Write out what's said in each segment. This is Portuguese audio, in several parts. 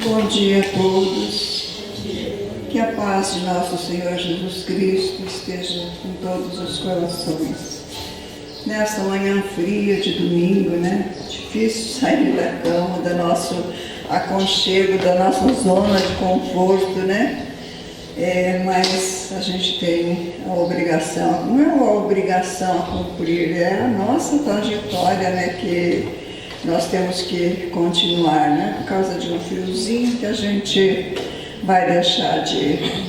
Bom dia a todos. Que a paz de nosso Senhor Jesus Cristo esteja com todos os corações. Nesta manhã fria de domingo, né? Difícil sair da cama, do nosso aconchego, da nossa zona de conforto, né? Mas a gente tem a obrigação, não é uma obrigação a cumprir, é a nossa trajetória, né? Que nós temos que continuar, né? Por causa de um friozinho que a gente vai deixar de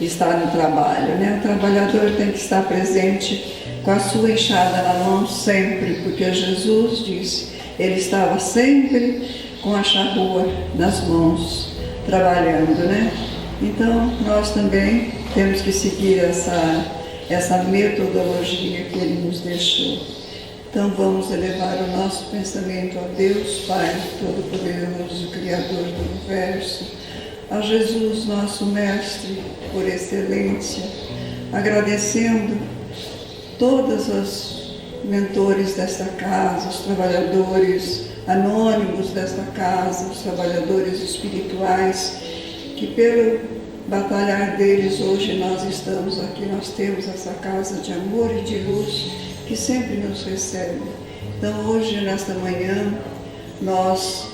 estar no trabalho, né? O trabalhador tem que estar presente com a sua enxada na mão sempre, porque Jesus disse, ele estava sempre com a charrua nas mãos, trabalhando, né? Então, nós também temos que seguir essa metodologia que ele nos deixou. Então, vamos elevar o nosso pensamento a Deus, Pai Todo-Poderoso, Criador do Universo, a Jesus, nosso Mestre, por excelência, agradecendo todos os mentores desta casa, os trabalhadores anônimos desta casa, os trabalhadores espirituais, que pelo batalhar deles hoje nós estamos aqui, nós temos essa casa de amor e de luz que sempre nos recebe. Então hoje, nesta manhã, nós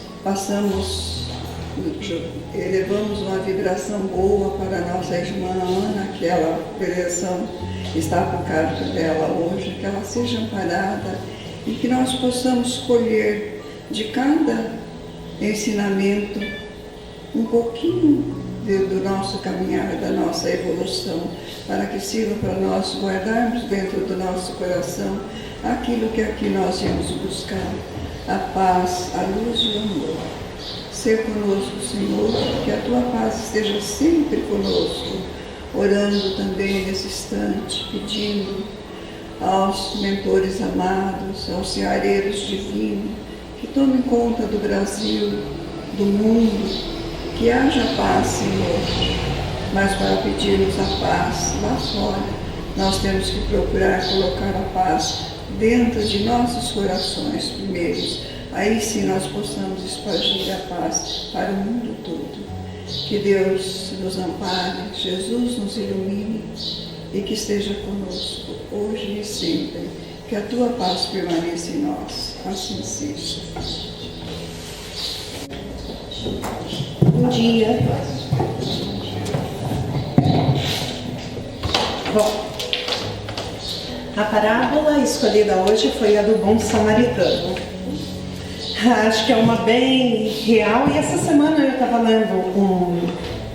elevamos uma vibração boa para a nossa irmã Ana, que ela, por eleição, está por cargo dela hoje, que ela seja amparada e que nós possamos colher de cada ensinamento um pouquinho do nosso caminhar, da nossa evolução, para que sirva para nós guardarmos dentro do nosso coração aquilo que aqui nós viemos buscar, a paz, a luz e o amor. Ser conosco, Senhor, que a Tua paz esteja sempre conosco, orando também nesse instante, pedindo aos mentores amados, aos ceareiros divinos, que tomem conta do Brasil, do mundo, que haja paz, Senhor, mas para pedirmos a paz lá fora, nós temos que procurar colocar a paz dentro de nossos corações primeiros. Aí sim nós possamos espargir a paz para o mundo todo. Que Deus nos ampare, Jesus nos ilumine e que esteja conosco hoje e sempre. Que a Tua paz permaneça em nós. Assim seja. Bom dia. Bom, a parábola escolhida hoje foi a do bom samaritano. Acho que é uma bem real, e essa semana eu estava lendo um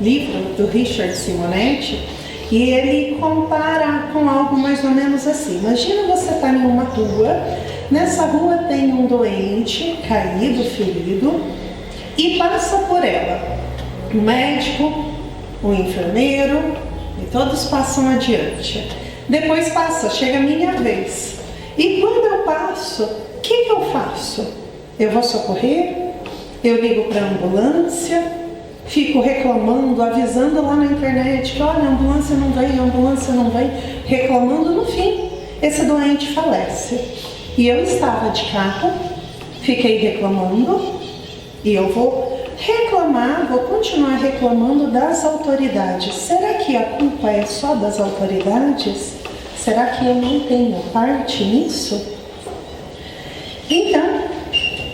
livro do Richard Simonetti e ele compara com algo mais ou menos assim. Imagina você estar em uma rua, nessa rua tem um doente, caído, ferido, e passa por ela o médico, o enfermeiro, e todos passam adiante. Depois chega a minha vez. E quando eu passo, o que eu faço? Eu vou socorrer? Eu ligo para a ambulância? Fico reclamando, avisando lá na internet que olha, a ambulância não vem, reclamando. No fim, esse doente falece. E eu estava de carro, fiquei reclamando, e eu vou continuar reclamando das autoridades. Será que a culpa é só das autoridades? Será que eu não tenho parte nisso? Então,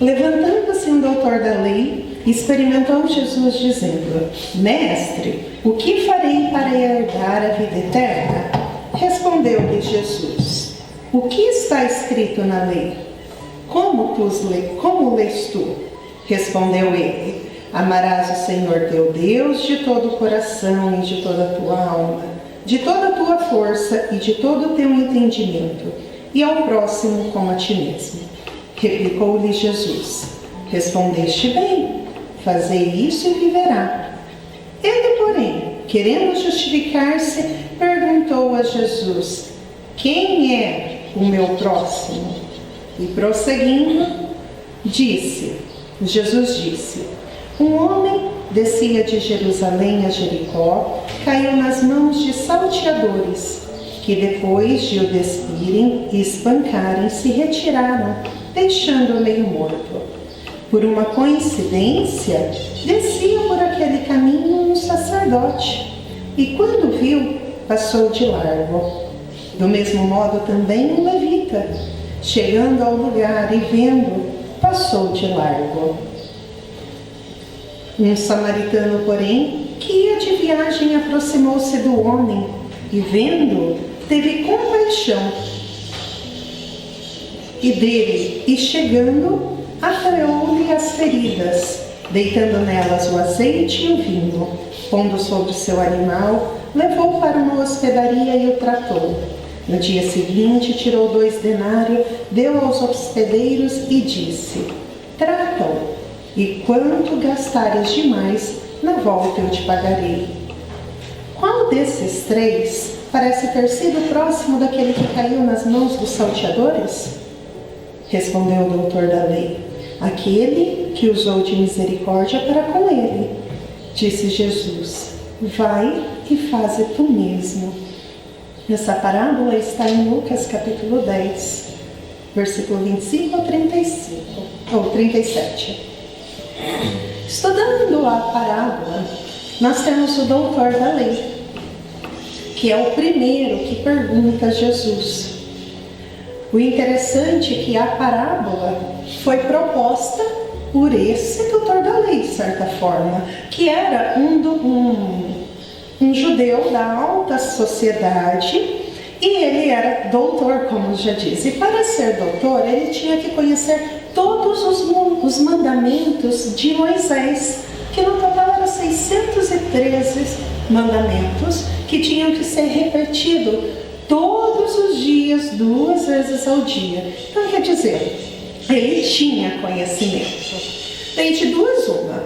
levantando-se um doutor da lei, experimentou Jesus dizendo: Mestre, o que farei para herdar a vida eterna? Respondeu-lhe Jesus: O que está escrito na lei? Como lês tu? Respondeu ele: Amarás o Senhor teu Deus de todo o coração e de toda a tua alma, de toda a tua força e de todo o teu entendimento, e ao próximo como a ti mesmo. Replicou-lhe Jesus: Respondeste bem, fazei isso e viverá. Ele, porém, querendo justificar-se, perguntou a Jesus: Quem é o meu próximo? E prosseguindo, Jesus disse: Um homem descia de Jerusalém a Jericó, caiu nas mãos de salteadores, que depois de o despirem e espancarem, se retiraram, deixando-o meio morto. Por uma coincidência, descia por aquele caminho um sacerdote, e quando viu, passou de largo. Do mesmo modo também um levita, chegando ao lugar e vendo, passou de largo. Um samaritano, porém, que ia de viagem, aproximou-se do homem e, vendo, teve compaixão e dele, e chegando, atraiu-lhe as feridas, deitando nelas o azeite e o vinho, pondo sobre seu animal, levou para uma hospedaria e o tratou. No dia seguinte, tirou 2 denários, deu aos hospedeiros e disse: trata-o, e quanto gastares demais, na volta eu te pagarei. Qual desses 3 parece ter sido próximo daquele que caiu nas mãos dos salteadores? Respondeu o doutor da lei: aquele que usou de misericórdia para com ele. Disse Jesus: vai e faze tu mesmo. Essa parábola está em Lucas capítulo 10, versículo 25 ao 35, ou 37. Estudando a parábola, nós temos o doutor da lei, que é o primeiro que pergunta a Jesus. O interessante é que a parábola foi proposta por esse doutor da lei, de certa forma, que era um judeu da alta sociedade, e ele era doutor, como já disse. E para ser doutor, ele tinha que conhecer todos os mandamentos de Moisés, que no total eram 613 mandamentos, que tinham que ser repetidos todos os dias, 2 vezes ao dia. Então, quer dizer, ele tinha conhecimento. Daí de 2 uma.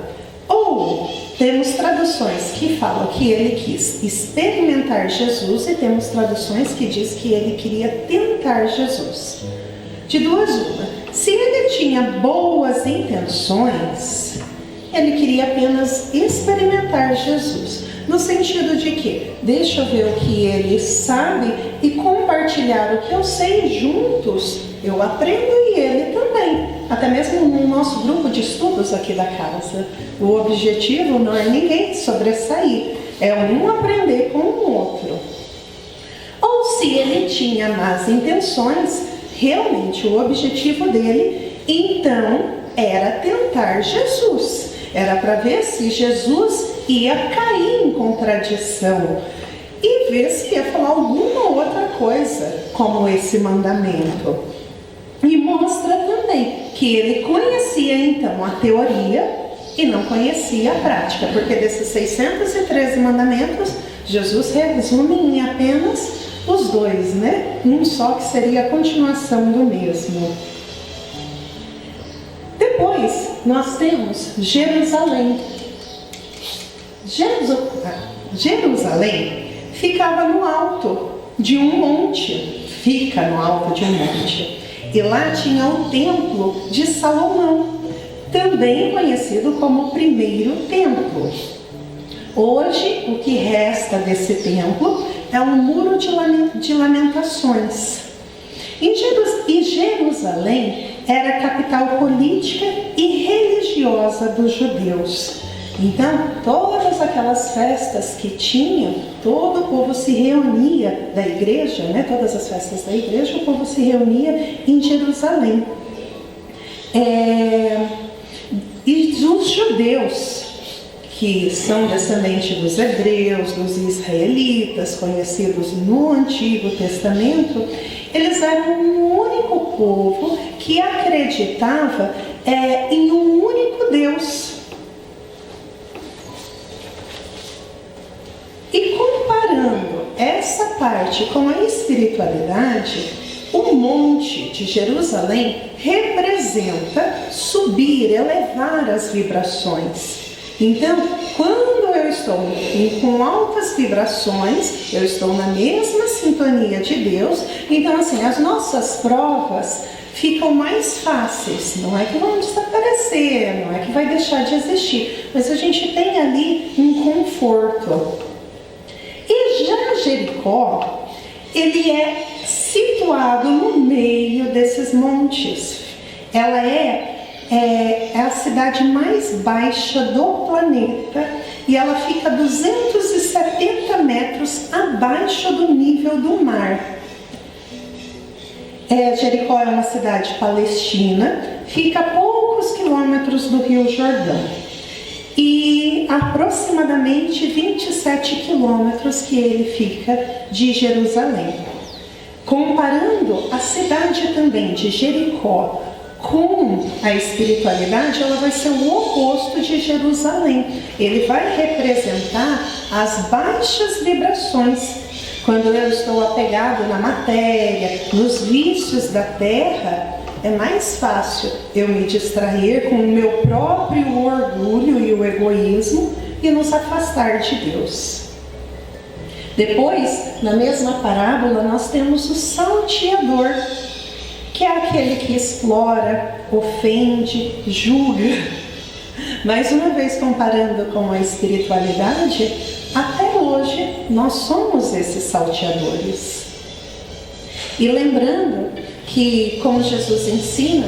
Ou temos traduções que falam que ele quis experimentar Jesus, e temos traduções que diz que ele queria tentar Jesus. De 2 uma. Se ele tinha boas intenções, ele queria apenas experimentar Jesus, no sentido de que deixa eu ver o que ele sabe e compartilhar o que eu sei, juntos eu aprendo e ele também. Até mesmo no nosso grupo de estudos aqui da casa, o objetivo não é ninguém sobressair, é um aprender com o outro. Ou se ele tinha más intenções, realmente o objetivo dele então era tentar Jesus, era para ver se Jesus ia cair em contradição e ver se ia falar alguma outra coisa como esse mandamento. E mostra também que ele conhecia então a teoria e não conhecia a prática, porque desses 613 mandamentos, Jesus resume em apenas os 2, né? Um só, que seria a continuação do mesmo. Depois, nós temos Jerusalém. Jerusalém ficava no alto de um monte. Fica no alto de um monte. E lá tinha o templo de Salomão, também conhecido como o primeiro templo. Hoje, o que resta desse templo é um muro de lamentações. E Jerusalém era a capital política e religiosa dos judeus. Então, todas aquelas festas que tinham, todo o povo se reunia da igreja, né? Todas as festas da igreja, o povo se reunia em Jerusalém. E os judeus, que são descendentes dos hebreus, dos israelitas, conhecidos no Antigo Testamento, eles eram um único povo que acreditava em um único Deus. E comparando essa parte com a espiritualidade, o monte de Jerusalém representa subir, elevar as vibrações. Então, quando eu estou com altas vibrações, eu estou na mesma sintonia de Deus. Então, assim, as nossas provas ficam mais fáceis. Não é que vão desaparecer, não é que vai deixar de existir, mas a gente tem ali um conforto. E já Jericó, ele é situado no meio desses montes. Ela é é a cidade mais baixa do planeta e ela fica 270 metros abaixo do nível do mar. Jericó é uma cidade palestina, fica a poucos quilômetros do Rio Jordão e aproximadamente 27 quilômetros que ele fica de Jerusalém. Comparando a cidade também de Jericó com a espiritualidade, ela vai ser o oposto de Jerusalém. Ele vai representar as baixas vibrações. Quando eu estou apegado na matéria, nos vícios da terra, é mais fácil eu me distrair com o meu próprio orgulho e o egoísmo e nos afastar de Deus. Depois, na mesma parábola, nós temos o salteador, que é aquele que explora, ofende, julga. Mais uma vez, comparando com a espiritualidade, até hoje nós somos esses salteadores. E lembrando que, como Jesus ensina,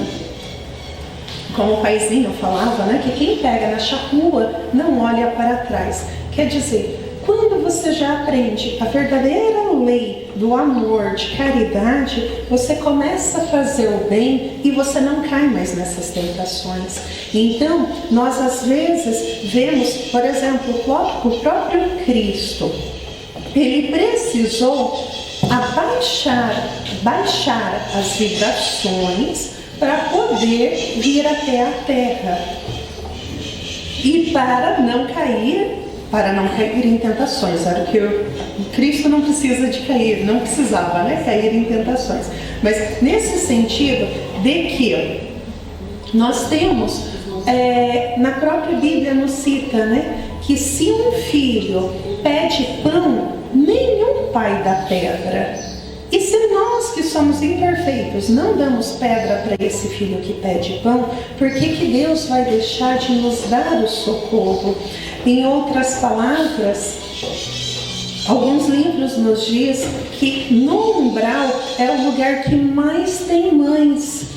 como o paizinho falava, né, que quem pega na charrua não olha para trás. Quer dizer, quando você já aprende a verdadeira lei do amor, de caridade, você começa a fazer o bem e você não cai mais nessas tentações. Então, nós às vezes vemos, por exemplo, o próprio Cristo. Ele precisou baixar as vibrações para poder vir até a Terra. E para não cair em tentações. Era que o Cristo não precisa de cair, não precisava, né, cair em tentações. Mas nesse sentido de que nós temos, na própria Bíblia nos cita, né, que se um filho pede pão, nenhum pai dá pedra. E se nós que somos imperfeitos não damos pedra para esse filho que pede pão, por que Deus vai deixar de nos dar o socorro? Em outras palavras, alguns livros nos diz que no umbral é o lugar que mais tem mães.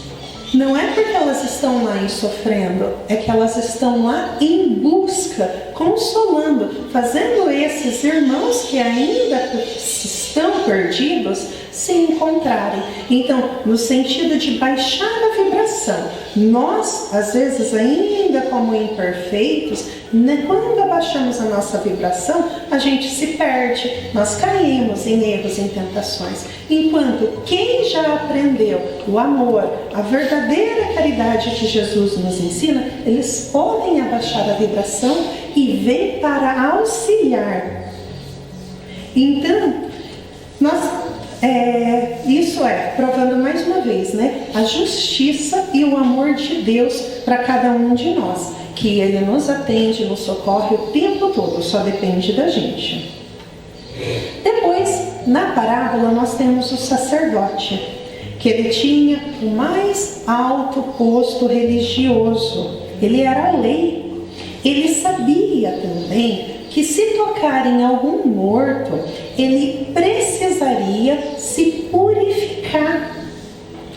Não é porque elas estão lá sofrendo, é que elas estão lá em busca, consolando, fazendo esses irmãos que ainda estão perdidos se encontrarem. Então, no sentido de baixar a vibração, nós, às vezes, ainda como imperfeitos, né, quando abaixamos a nossa vibração, a gente se perde, nós caímos em erros, em tentações. Enquanto quem já aprendeu o amor, a verdadeira caridade que Jesus nos ensina, eles podem abaixar a vibração e vêm para auxiliar. Então, isso provando mais uma vez, né, a justiça e o amor de Deus para cada um de nós, que Ele nos atende, nos socorre o tempo todo, só depende da gente. Depois, na parábola, nós temos o sacerdote, que ele tinha o mais alto posto religioso, ele era a lei. Ele sabia também que se tocar em algum morto, ele precisaria se purificar.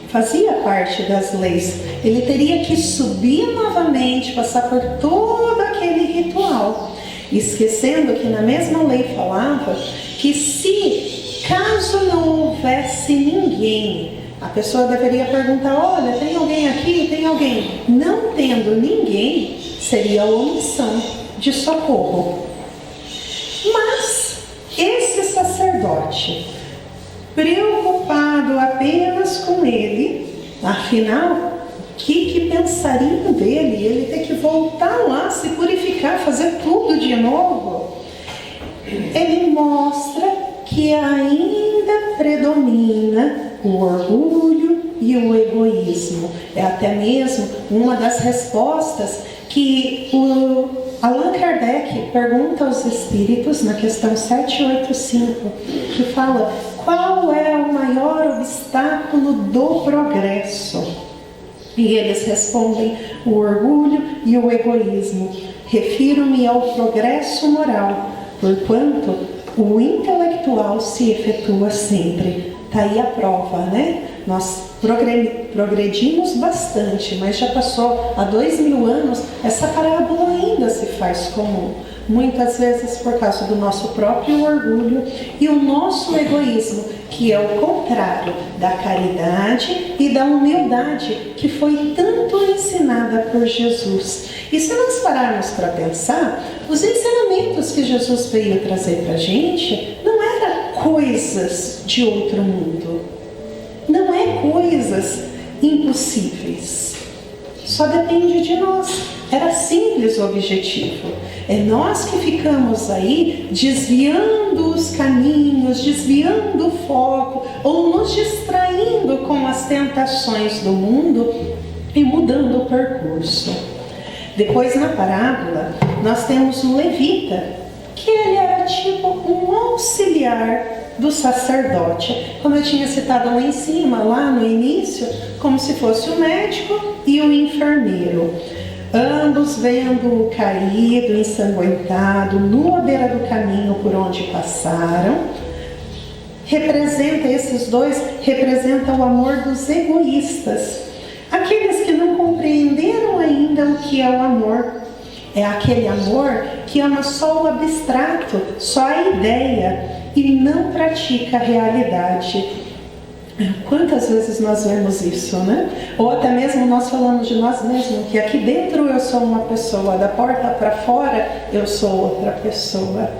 Fazia parte das leis. Ele teria que subir novamente, passar por todo aquele ritual. Esquecendo que na mesma lei falava que caso não houvesse ninguém, a pessoa deveria perguntar, olha, tem alguém aqui? Tem alguém? Não tendo ninguém, seria a omissão de socorro. Mas esse sacerdote, preocupado apenas com ele, afinal, o que pensariam dele? Ele ter que voltar lá, se purificar, fazer tudo de novo? Ele mostra que ainda predomina o orgulho e o egoísmo. É até mesmo uma das respostas que o Allan Kardec pergunta aos espíritos na questão 785, que fala: qual é o maior obstáculo do progresso? E eles respondem: o orgulho e o egoísmo. Refiro-me ao progresso moral, porquanto o intelectual se efetua sempre. Tá aí a prova, né? Nós progredimos bastante, mas já passou há 2000 anos, essa parábola ainda se faz comum. Muitas vezes por causa do nosso próprio orgulho e o nosso egoísmo, que é o contrário da caridade e da humildade que foi tanto ensinada por Jesus. E se nós pararmos para pensar, os ensinamentos que Jesus veio trazer para a gente não eram coisas de outro mundo, não é coisas impossíveis, só depende de nós. Era simples o objetivo. É nós que ficamos aí desviando os caminhos, desviando o foco, ou nos distraindo com as tentações do mundo e mudando o percurso. Depois, na parábola, nós temos um levita, que ele era tipo um auxiliar do sacerdote, como eu tinha citado lá em cima, lá no início, como se fosse o médico e o enfermeiro. Ambos vendo-o caído, ensanguentado, nu à beira do caminho por onde passaram. Esses dois representam o amor dos egoístas, aqueles que não compreenderam ainda o que é o amor. É aquele amor que ama só o abstrato, só a ideia, e não pratica a realidade. Quantas vezes nós vemos isso, né? Ou até mesmo nós falamos de nós mesmos, que aqui dentro eu sou uma pessoa, da porta para fora eu sou outra pessoa.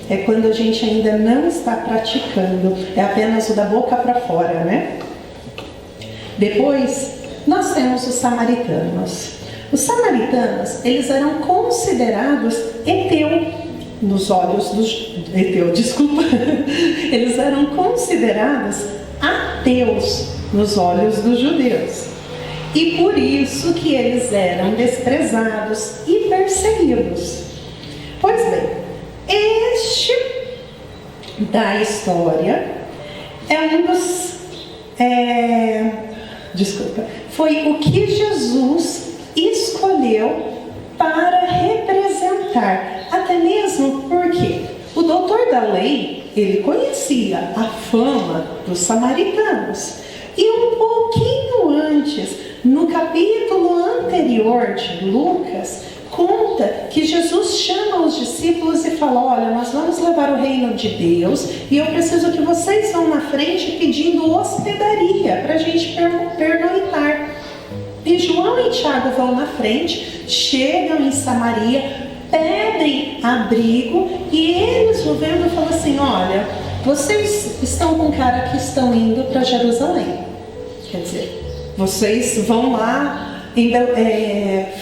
É quando a gente ainda não está praticando, é apenas o da boca para fora, né? Depois, nós temos os samaritanos. Os samaritanos, eles eram considerados nos olhos dos... Eles eram considerados ateus nos olhos dos judeus. E por isso que eles eram desprezados e perseguidos. Pois bem, este da história é um dos... foi o que Jesus escolheu para representar. Até mesmo porque o doutor da lei, ele conhecia a fama dos samaritanos. E um pouquinho antes, no capítulo anterior de Lucas, conta que Jesus chama os discípulos e fala: olha, nós vamos levar o reino de Deus e eu preciso que vocês vão na frente pedindo hospedaria para a gente pernoitar. E João e Tiago vão na frente, chegam em Samaria, pedem abrigo e eles, vendo, falam assim: olha, vocês estão com cara que estão indo para Jerusalém. Quer dizer, vocês vão lá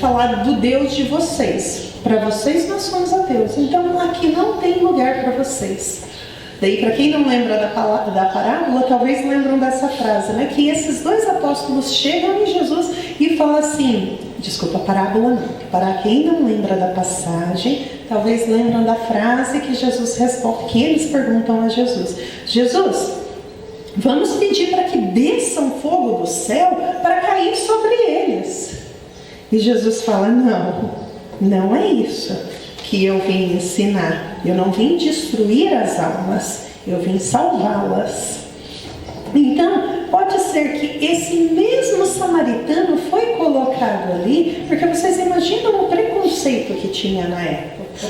falar do Deus de vocês. Para vocês nós somos ateus, então aqui não tem lugar para vocês. Daí, para quem não lembra da parábola, talvez lembram dessa frase, né? Que esses dois apóstolos chegam em Jesus e falam assim, desculpa, parábola não, para quem não lembra da passagem, talvez lembram da frase que Jesus responde, que eles perguntam a Jesus: Jesus, vamos pedir para que desça um fogo do céu para cair sobre eles. E Jesus fala: não é isso que eu vim ensinar. Eu não vim destruir as almas, eu vim salvá-las. Então, pode ser que esse mesmo samaritano foi colocado ali, porque vocês imaginam o preconceito que tinha na época.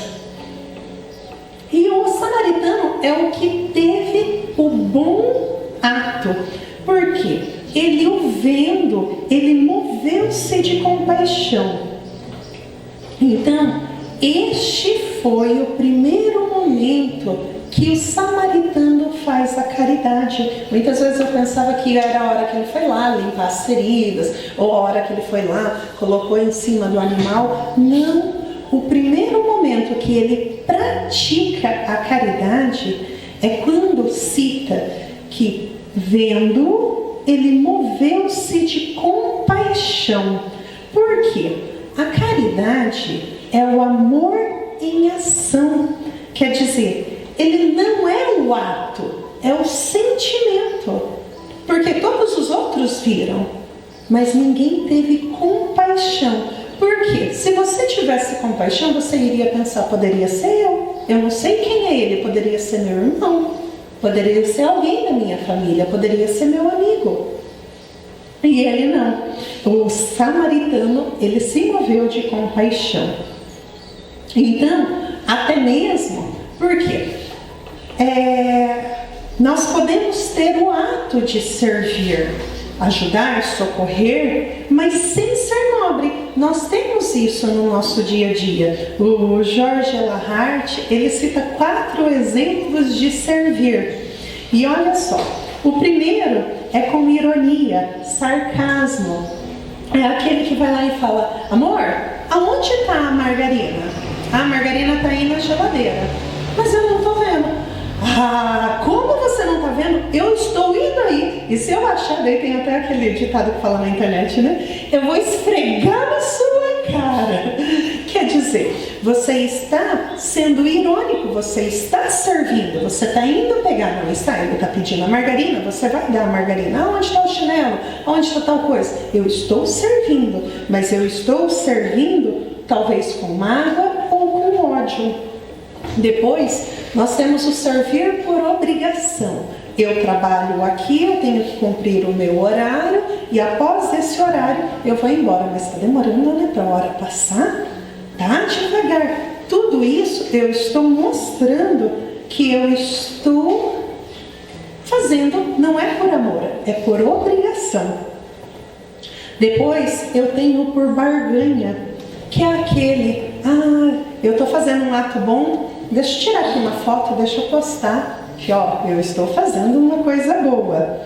E o samaritano é o que teve o bom ato. Por quê? Ele, o vendo, ele moveu-se de compaixão. Então, este foi o primeiro momento que o samaritano faz a caridade. Muitas vezes eu pensava que era a hora que ele foi lá limpar as feridas, ou a hora que ele foi lá, colocou em cima do animal. Não, o primeiro momento que ele pratica a caridade é quando cita que, vendo, ele moveu-se de compaixão. Por quê? A caridade é o amor em ação. Quer dizer, ele não é o ato, é o sentimento. Porque todos os outros viram, mas ninguém teve compaixão. Por quê? Se você tivesse compaixão, você iria pensar: poderia ser eu. Eu não sei quem é ele, poderia ser meu irmão. poderia ser alguém da minha família, poderia ser meu amigo. E ele não. O samaritano, ele se moveu de compaixão. Então, até mesmo, por quê? Nós podemos ter o ato de servir, ajudar, socorrer, mas sem ser nobre. Nós temos isso no nosso dia a dia. O George Lahart, ele cita 4 exemplos de servir. E olha só, o primeiro é com ironia, sarcasmo. É aquele que vai lá e fala: amor, aonde está a margarina? A margarina está aí na geladeira. Mas eu não estou vendo. Ah, como você não está vendo? Eu estou indo aí. E se eu achar, daí tem até aquele ditado que fala na internet, né? Eu vou esfregar na sua cara. Quer dizer, você está sendo irônico, você está servindo, você está indo pegar, não está? Ele está pedindo a margarina, você vai dar a margarina. Aonde está o chinelo? Aonde está tal coisa? Eu estou servindo, mas eu estou servindo talvez com mágoa ou com ódio. Depois, nós temos o servir por obrigação. Eu trabalho aqui, eu tenho que cumprir o meu horário e após esse horário eu vou embora. Mas está demorando, né, para a hora passar? Tá devagar. Tudo isso eu estou mostrando que eu estou fazendo, não é por amor, é por obrigação. Depois eu tenho por barganha, que é aquele: eu estou fazendo um ato bom, deixa eu tirar aqui uma foto, deixa eu postar, que eu estou fazendo uma coisa boa.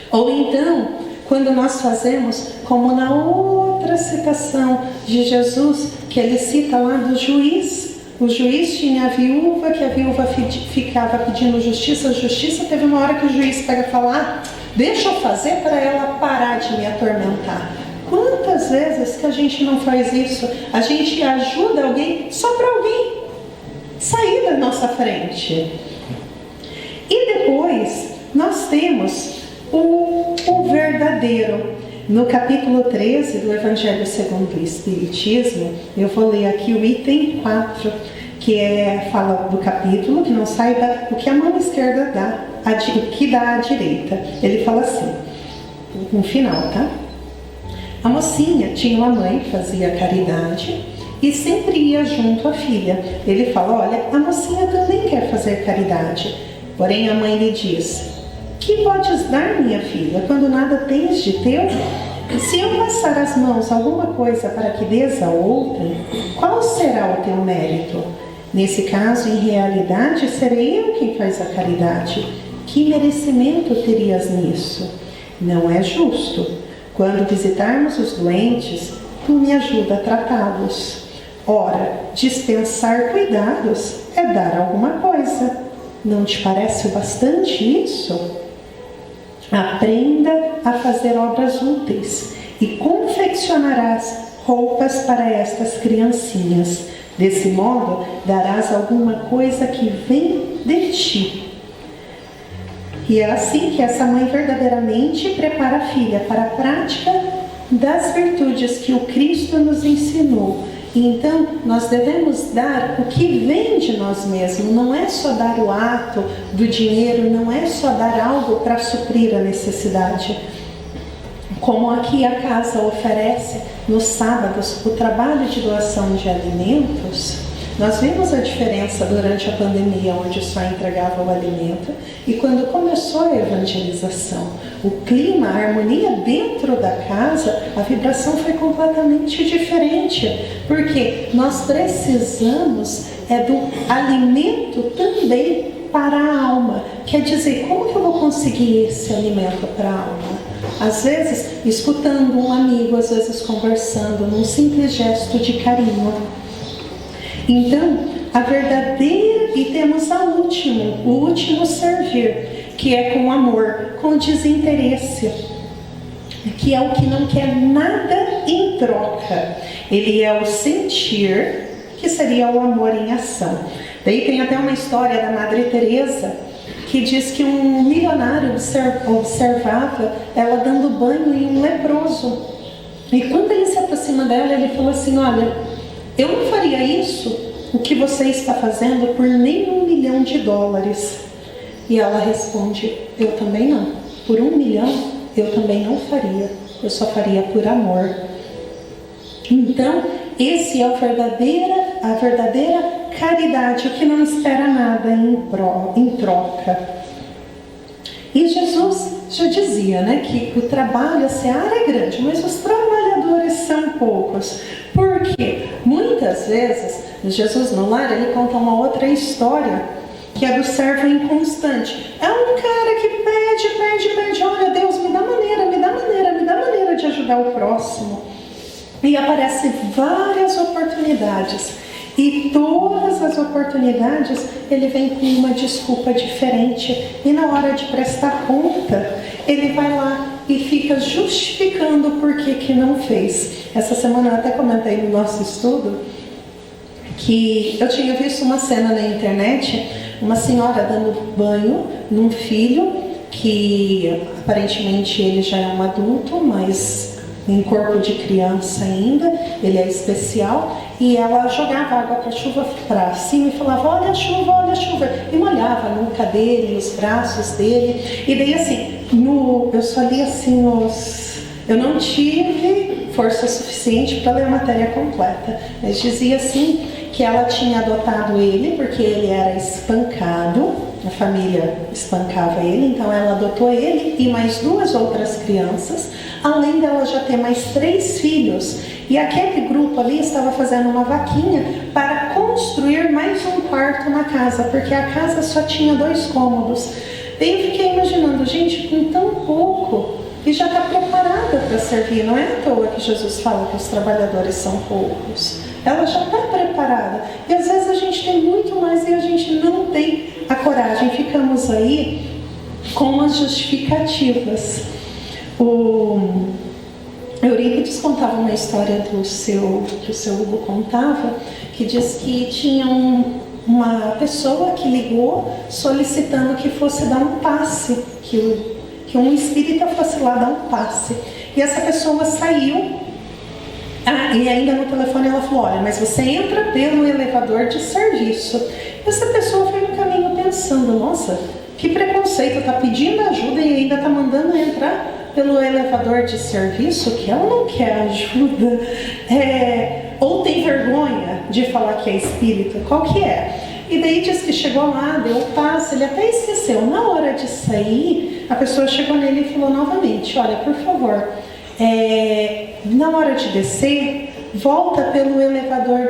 Ou então, quando nós fazemos, como na outra citação de Jesus, que ele cita lá do juiz. O juiz tinha a viúva, que a viúva ficava pedindo justiça. Teve uma hora que o juiz pega e fala: deixa eu fazer para ela parar de me atormentar. Quantas vezes que a gente não faz isso? A gente ajuda alguém só para alguém sair da nossa frente. E depois nós temos o verdadeiro. No capítulo 13 do Evangelho segundo o Espiritismo, eu vou ler aqui o item 4, que fala do capítulo: que não saiba o que a mão esquerda dá, o que dá à direita. Ele fala assim, no final, tá? A mocinha tinha uma mãe que fazia caridade e sempre ia junto à filha. Ele fala: olha, a mocinha também quer fazer caridade. Porém a mãe lhe diz: que podes dar, minha filha, quando nada tens de teu? Se eu passar as mãos alguma coisa para que dês a outra, qual será o teu mérito? Nesse caso, em realidade, serei eu quem faz a caridade. Que merecimento terias nisso? Não é justo. Quando visitarmos os doentes, tu me ajuda a tratá-los. Ora, dispensar cuidados é dar alguma coisa. Não te parece bastante isso? Aprenda a fazer obras úteis e confeccionarás roupas para estas criancinhas. Desse modo, darás alguma coisa que vem de ti. E é assim que essa mãe verdadeiramente prepara a filha para a prática das virtudes que o Cristo nos ensinou. Então, nós devemos dar o que vem de nós mesmos. Não é só dar o ato do dinheiro, não é só dar algo para suprir a necessidade. Como aqui a casa oferece nos sábados o trabalho de doação de alimentos, nós vimos a diferença durante a pandemia, onde só entregava o alimento, e quando começou a evangelização. O clima, a harmonia dentro da casa, a vibração foi completamente diferente, porque nós precisamos do alimento também para a alma. Quer dizer, como que eu vou conseguir esse alimento para a alma? Às vezes, escutando um amigo, às vezes conversando, num simples gesto de carinho. Então, a verdadeira, e temos o último servir, que é com amor, com desinteresse, que é o que não quer nada em troca. Ele é o sentir, que seria o amor em ação. Daí tem até uma história da Madre Teresa, que diz que um milionário observava ela dando banho em um leproso. E quando ele se aproxima dela, ele falou assim: olha, eu não faria isso, o que você está fazendo, por nem $1 milhão. E ela responde: eu também não. Por 1 milhão, eu também não faria. Eu só faria por amor. Então, esse é a verdadeira caridade, o que não espera nada em troca. E Jesus já dizia, né, que o trabalho, a seara é grande, mas os trabalhadores são poucos. Porque muitas vezes, Jesus no lar, ele conta uma outra história, que é do servo inconstante. É um cara que pede, olha, Deus, me dá maneira de ajudar o próximo. E aparecem várias oportunidades. E todas as oportunidades ele vem com uma desculpa diferente. E na hora de prestar conta, ele vai lá e fica justificando por que não fez. Essa semana eu até comentei no nosso estudo que eu tinha visto uma cena na internet, uma senhora dando banho num filho que aparentemente ele já é um adulto, mas em corpo de criança ainda, ele é especial, e ela jogava água com a chuva para cima e falava: olha a chuva, e molhava a nuca dele, os braços dele. E daí assim, eu só li assim eu não tive força suficiente para ler a matéria completa, mas dizia assim que ela tinha adotado ele porque ele era espancado, a família espancava ele, então ela adotou ele e mais 2 outras crianças, além dela já ter mais 3 filhos. E aquele grupo ali estava fazendo uma vaquinha para construir mais um quarto na casa, porque a casa só tinha 2 cômodos. Daí eu fiquei imaginando, gente, com tão pouco, e já está preparada para servir. Não é à toa que Jesus fala que os trabalhadores são poucos. Ela já está preparada. E às vezes a gente tem muito mais e a gente não tem a coragem. Ficamos aí com as justificativas. O Eurípides contava uma história que o seu Hugo contava, que diz que tinha uma pessoa que ligou solicitando que fosse dar um passe, que um espírita fosse lá dar um passe. E essa pessoa saiu. E ainda no telefone ela falou: olha, mas você entra pelo elevador de serviço. Essa pessoa foi no caminho pensando: nossa, que preconceito, tá pedindo ajuda e ainda tá mandando entrar pelo elevador de serviço, que ela não quer ajuda. Ou tem vergonha de falar que é espírita, qual que é? E daí diz que chegou lá, deu o passe, ele até esqueceu. Na hora de sair, a pessoa chegou nele e falou novamente: olha, por favor, na hora de descer, volta pelo elevador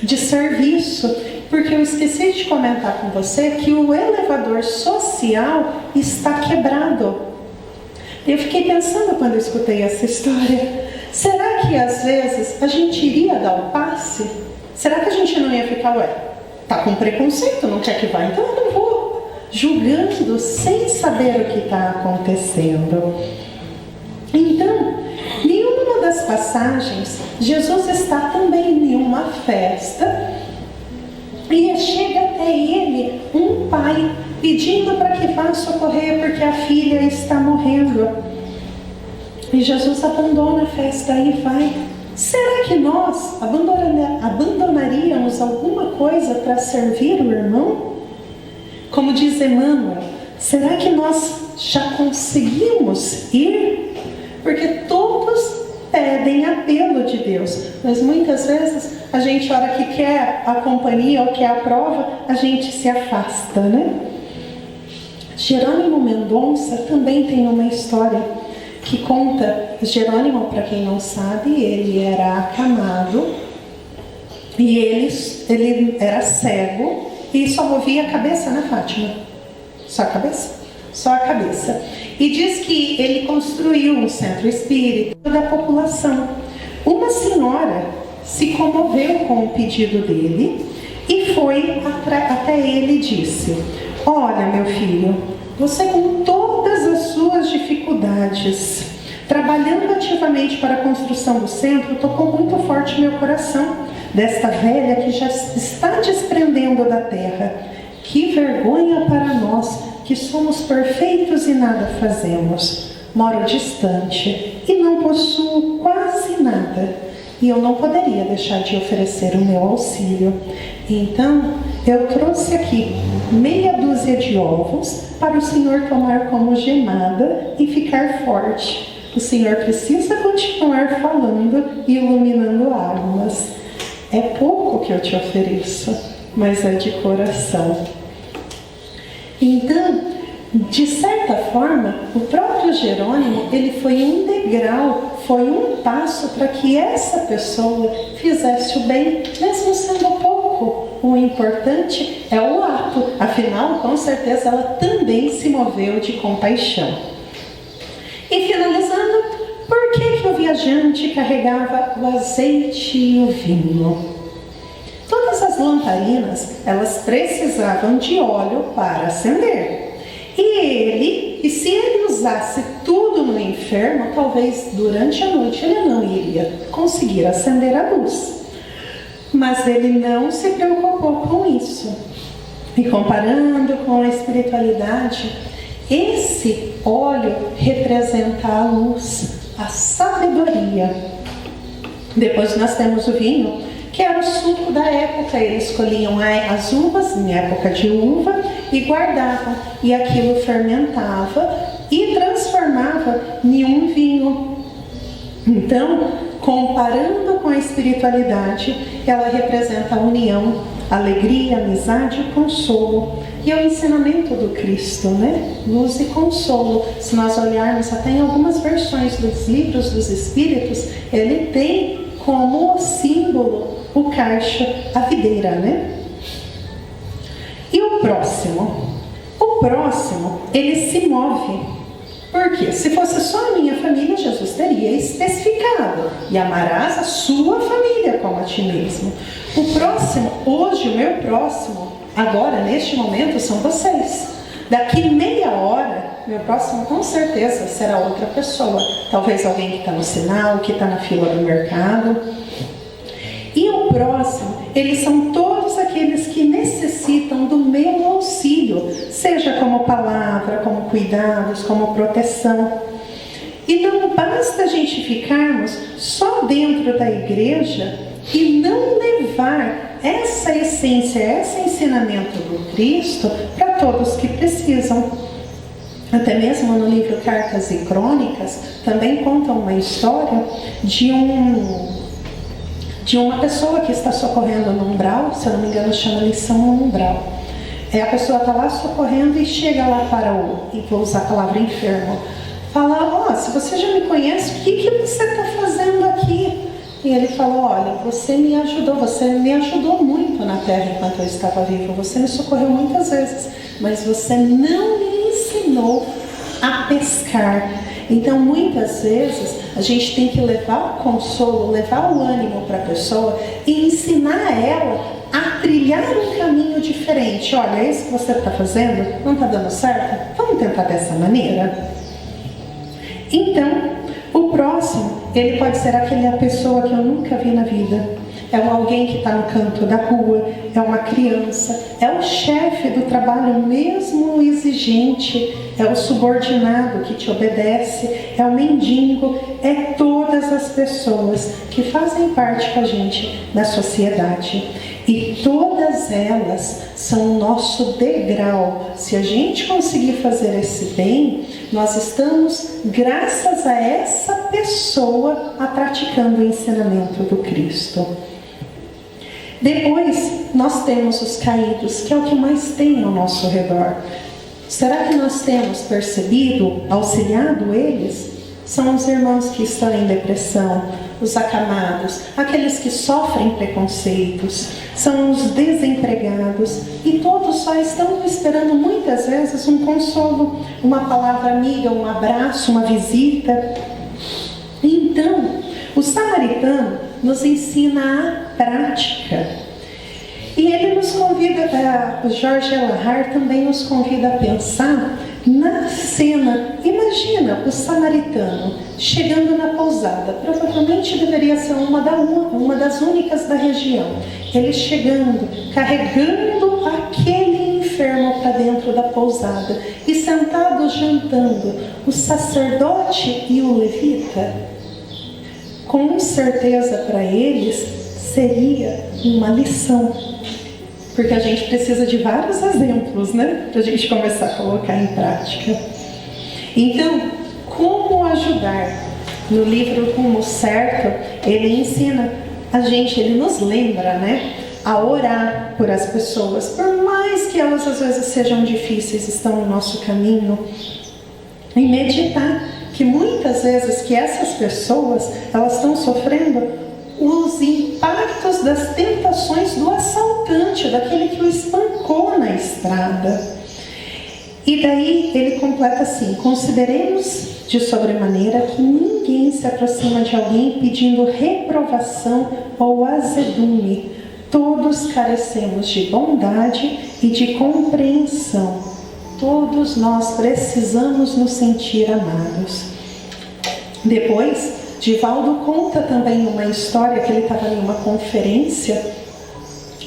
de serviço, porque eu esqueci de comentar com você que o elevador social está quebrado. Eu fiquei pensando quando eu escutei essa história: será que às vezes a gente iria dar o passe? Será que a gente não ia ficar, tá com preconceito, não quer que vá, então eu não vou, julgando sem saber o que está acontecendo. Então, em uma das passagens, Jesus está também em uma festa e chega até ele um pai pedindo para que vá socorrer porque a filha está morrendo. E Jesus abandona a festa e vai. Será que nós abandonaríamos alguma coisa para servir o irmão? Como diz Emmanuel, será que nós já conseguimos ir? Porque todos pedem apelo de Deus, mas muitas vezes a gente, a hora que quer a companhia ou quer a prova, a gente se afasta, né? Jerônimo Mendonça também tem uma história que conta. Jerônimo, para quem não sabe, ele era acamado e ele era cego e só movia a cabeça, né, Fátima? Só a cabeça? Só a cabeça. E diz que ele construiu um centro espírita da população. Uma senhora se comoveu com o pedido dele e foi até ele e disse: olha, meu filho, você com todas as suas dificuldades, trabalhando ativamente para a construção do centro, tocou muito forte meu coração, desta velha que já está desprendendo da terra. Que vergonha para nós, que somos perfeitos e nada fazemos. Moro distante e não possuo quase nada, e eu não poderia deixar de oferecer o meu auxílio. Então, eu trouxe aqui meia dúzia de ovos para o senhor tomar como gemada e ficar forte. O senhor precisa continuar falando e iluminando almas. É pouco que eu te ofereço, mas é de coração. Então, de certa forma, o próprio Jerônimo, ele foi um degrau, foi um passo para que essa pessoa fizesse o bem, mesmo sendo pouco. O importante é o ato, afinal, com certeza, ela também se moveu de compaixão. E finalizando, por que o viajante carregava o azeite e o vinho? Todas as lamparinas, elas precisavam de óleo para acender. E se ele usasse tudo no enfermo, talvez durante a noite ele não iria conseguir acender a luz. Mas ele não se preocupou com isso. E comparando com a espiritualidade, esse óleo representa a luz, a sabedoria. Depois nós temos o vinho, que era o suco da época. Eles escolhiam as uvas em época de uva e guardavam, e aquilo fermentava e transformava em um vinho. Então, comparando com a espiritualidade, ela representa a união, alegria, amizade e consolo. E é o ensinamento do Cristo, né? Luz e consolo. Se nós olharmos até em algumas versões dos livros dos Espíritos, ele tem como símbolo o cacho, a videira, né? E o próximo? O próximo, ele se move. Por quê? Se fosse só a minha família, Jesus teria especificado: e amarás a sua família como a ti mesmo. O próximo, hoje, o meu próximo, agora, neste momento, são vocês. Daqui meia hora, meu próximo com certeza será outra pessoa. Talvez alguém que está no sinal, que está na fila do mercado. E o próximo, eles são todos aqueles que necessitam do meu auxílio, seja como palavra, como cuidados, como proteção. E não basta a gente ficarmos só dentro da igreja e não levar essa essência, esse ensinamento do Cristo para todos que precisam. Até mesmo no livro Cartas e Crônicas, também conta uma história de uma pessoa que está socorrendo no umbral, se eu não me engano chama lição no umbral. A pessoa está lá socorrendo e chega lá para e vou usar a palavra enfermo, fala: se você já me conhece, o que você está fazendo aqui? E ele falou: olha, você me ajudou muito na terra enquanto eu estava vivo, você me socorreu muitas vezes, mas você não me ensinou a pescar. Então, muitas vezes, a gente tem que levar o consolo, levar o ânimo para a pessoa e ensinar ela a trilhar um caminho diferente. Olha, é isso que você está fazendo? Não está dando certo? Vamos tentar dessa maneira? Então, o próximo, ele pode ser aquela pessoa que eu nunca vi na vida. É alguém que está no canto da rua, é uma criança, é o chefe do trabalho mesmo exigente, é o subordinado que te obedece, é o mendigo, é todas as pessoas que fazem parte com a gente da sociedade. E todas elas são o nosso degrau. Se a gente conseguir fazer esse bem, nós estamos, graças a essa pessoa, praticando o ensinamento do Cristo. Depois, nós temos os caídos, que é o que mais tem ao nosso redor. Será que nós temos percebido, auxiliado eles? São os irmãos que estão em depressão, os acamados, aqueles que sofrem preconceitos, são os desempregados, e todos só estão esperando muitas vezes um consolo, uma palavra amiga, um abraço, uma visita. Então, o samaritano nos ensina a prática. E ele nos convida, o Jorge Elahar também nos convida a pensar na cena. Imagina o samaritano chegando na pousada, provavelmente deveria ser uma das únicas da região. Ele chegando, carregando aquele enfermo para dentro da pousada e sentado jantando, o sacerdote e o levita. Com certeza para eles seria uma lição. porque a gente precisa de vários exemplos, né? Para a gente começar a colocar em prática. Então, como ajudar? No livro Rumo Certo, ele ensina a gente, ele nos lembra, né? A orar por as pessoas, por mais que elas às vezes sejam difíceis, estão no nosso caminho, e meditar que muitas vezes que essas pessoas, elas estão sofrendo os impactos das tentações do assaltante, daquele que o espancou na estrada. E daí ele completa assim: consideremos de sobremaneira que ninguém se aproxima de alguém pedindo reprovação ou azedume. Todos carecemos de bondade e de compreensão. Todos nós precisamos nos sentir amados. Depois, Divaldo conta também uma história que ele estava em uma conferência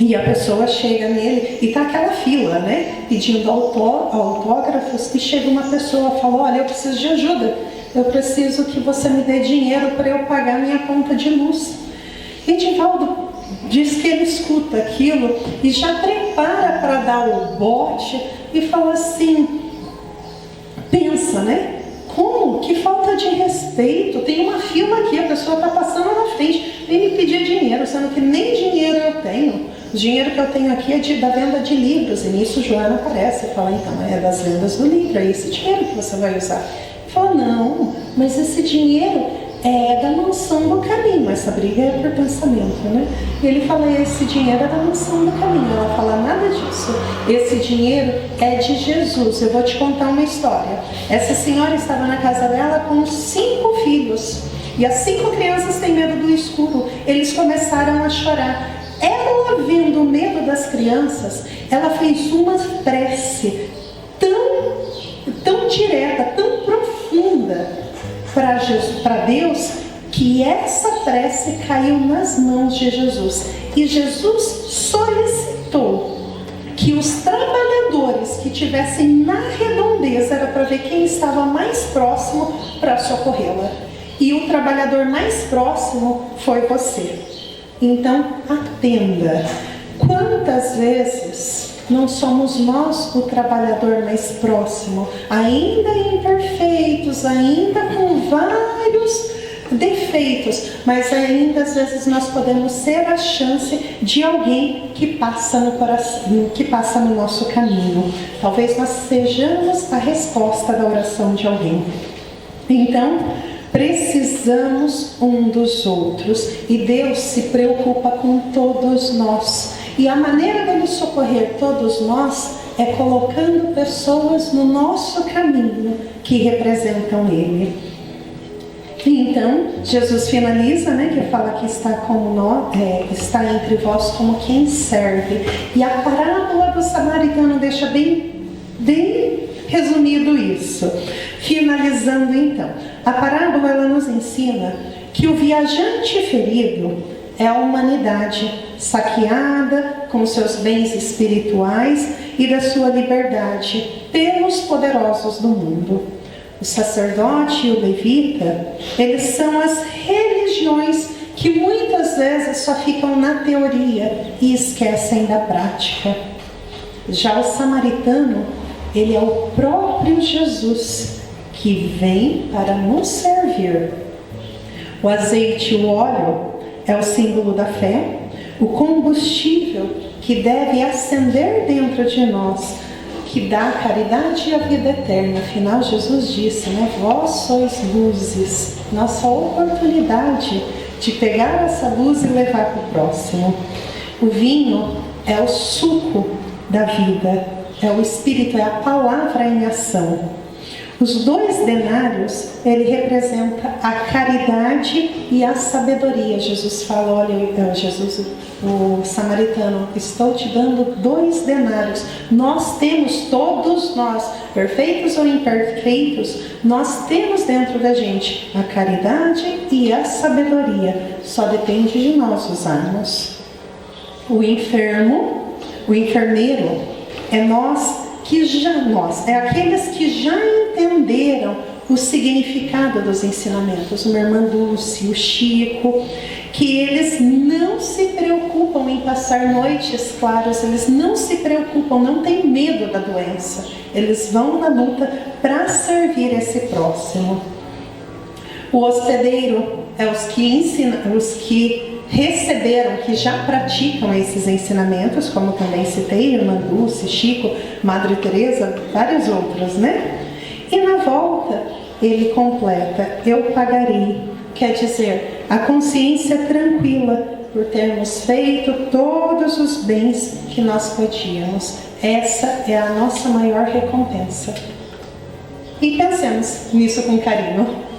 e a pessoa chega nele e tá aquela fila, né? Pedindo autógrafos, e chega uma pessoa e fala: olha, eu preciso de ajuda. Eu preciso que você me dê dinheiro para eu pagar minha conta de luz. E Divaldo diz que ele escuta aquilo e já prepara para dar o bote e fala assim: pensa, né? Como? Que falta de respeito. Tem uma fila aqui, a pessoa está passando na frente, vem me pedir dinheiro, sendo que nem dinheiro eu tenho. O dinheiro que eu tenho aqui é da venda de livros. E nisso Joana aparece e fala: então, é das vendas do livro, é esse dinheiro que você vai usar. Ele fala: não, mas esse dinheiro é da mansão do caminho. Essa briga é por pensamento, né? E ele fala: esse dinheiro é da mansão do caminho. Ela fala: nada disso. Esse dinheiro é de Jesus. Eu vou te contar uma história. Essa senhora estava na casa dela com 5 filhos. E as 5 crianças têm medo do escuro. Eles começaram a chorar. Ela, vendo o medo das crianças, ela fez uma prece tão direta, tão profunda para Deus, que essa prece caiu nas mãos de Jesus. E Jesus solicitou que os trabalhadores que estivessem na redondeza, era para ver quem estava mais próximo para socorrê-la. E o trabalhador mais próximo foi você. Então, atenda. Quantas vezes não somos nós o trabalhador mais próximo, ainda imperfeitos, ainda com vários defeitos, mas ainda às vezes nós podemos ser a chance de alguém que passa no coração, que passa no nosso caminho. Talvez nós sejamos a resposta da oração de alguém. Então, precisamos um dos outros, e Deus se preocupa com todos nós. E a maneira dele socorrer todos nós é colocando pessoas no nosso caminho que representam Ele. Então, Jesus finaliza, né, que fala que está entre vós como quem serve. E a parábola do samaritano deixa bem resumido isso. Finalizando então, a parábola ela nos ensina que o viajante ferido é a humanidade saqueada com seus bens espirituais e da sua liberdade pelos poderosos do mundo. O sacerdote e o levita, eles são as religiões que muitas vezes só ficam na teoria e esquecem da prática. Já o samaritano, ele é o próprio Jesus que vem para nos servir. O azeite e o óleo é o símbolo da fé, o combustível que deve acender dentro de nós, que dá a caridade e a vida eterna. Afinal, Jesus disse, né? Vós sois luzes. Nossa oportunidade de pegar essa luz e levar para o próximo. O vinho é o suco da vida, é o Espírito, é a palavra em ação. Os 2 denários, ele representa a caridade e a sabedoria. Jesus fala, olha, o samaritano, estou te dando 2 denários. Nós temos, todos nós, perfeitos ou imperfeitos, nós temos dentro da gente a caridade e a sabedoria. Só depende de nós usarmos. O enfermeiro, é aqueles que já entenderam o significado dos ensinamentos. Uma irmã Dulce, o Chico, que eles não se preocupam em passar noites claras, eles não se preocupam, não têm medo da doença. Eles vão na luta para servir esse próximo. O hospedeiro é os que ensinam, os que receberam, que já praticam esses ensinamentos, como também citei, Irmã Dulce, Chico, Madre Teresa, várias outras, né? E na volta ele completa: eu pagarei, quer dizer, a consciência tranquila por termos feito todos os bens que nós podíamos. Essa é a nossa maior recompensa. E pensemos nisso com carinho.